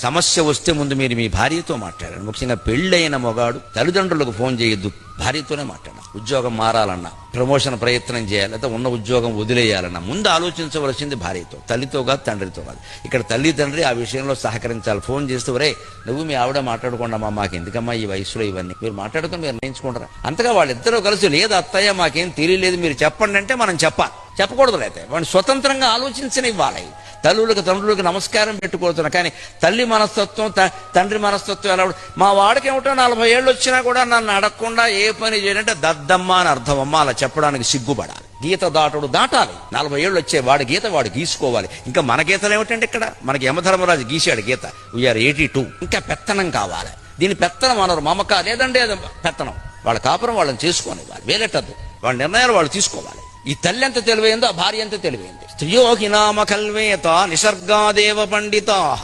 సమస్య వస్తే ముందు మీరు మీ భార్యతో మాట్లాడండి. ముఖ్యంగా పెళ్ళైన మొగాడు తల్లిదండ్రులకు ఫోన్ చేయొద్దు, భార్యతోనే మాట్లాడాలి. ఉద్యోగం మారాలన్నా, ప్రమోషన్ ప్రయత్నం చేయాలి, లేదా ఉన్న ఉద్యోగం వదిలేయాలన్నా ముందు ఆలోచించవలసింది భార్యతో, తల్లితో కాదు, తండ్రితో కాదు. ఇక్కడ తల్లి తండ్రి ఆ విషయంలో సహకరించాలి. ఫోన్ చేస్తూ ఒరే నువ్వు మీ ఆవిడ మాట్లాడుకోండమ్మా, మాకు ఎందుకమ్మా ఈ వయసులో ఇవన్నీ, మీరు మాట్లాడుకుని మీరు నిర్ణయించుకుంటారా. అంతగా వాళ్ళిద్దరూ కలిసి లేదు అత్తయ్య మాకేం తెలియలేదు మీరు చెప్పండి అంటే మనం చెప్పాలి. చెప్పకూడదు, అయితే వాడిని స్వతంత్రంగా ఆలోచించనివ్వాలి. తల్లులకు తండ్రులకు నమస్కారం పెట్టుకోవచ్చు. కానీ తల్లి మనస్తత్వం తండ్రి మనస్తత్వం ఎలా మా వాడికి ఏమిటో 40 ఏళ్ళు వచ్చినా కూడా నన్ను అడగకుండా ఏ పని చేయాలంటే దద్దమ్మ అని అర్థం. అమ్మ అలా చెప్పడానికి సిగ్గుపడాలి. గీత దాటుడు దాటాలి. 40 ఏళ్ళు వచ్చే వాడి గీత వాడు గీసుకోవాలి. ఇంకా మన గీతలు ఏమిటంటే ఇక్కడ మనకి యమధర్మరాజు గీశాడు గీత, వీఆర్ 82. ఇంకా పెత్తనం కావాలి. దీని పెత్తనం అనరు, మమక లేదండి అది పెత్తనం. వాళ్ళ కాపురం వాళ్ళని చేసుకోనివ్వాలి, వేలెట్టద్దు. వాళ్ళ నిర్ణయాలు వాళ్ళు తీసుకోవాలి. ఈ తల్లి ఎంత తెలివైందో ఆ భార్య ఎంత తెలివైంది. స్త్రియో హినామ కల్వేత నిసర్గాదేవ పండితాః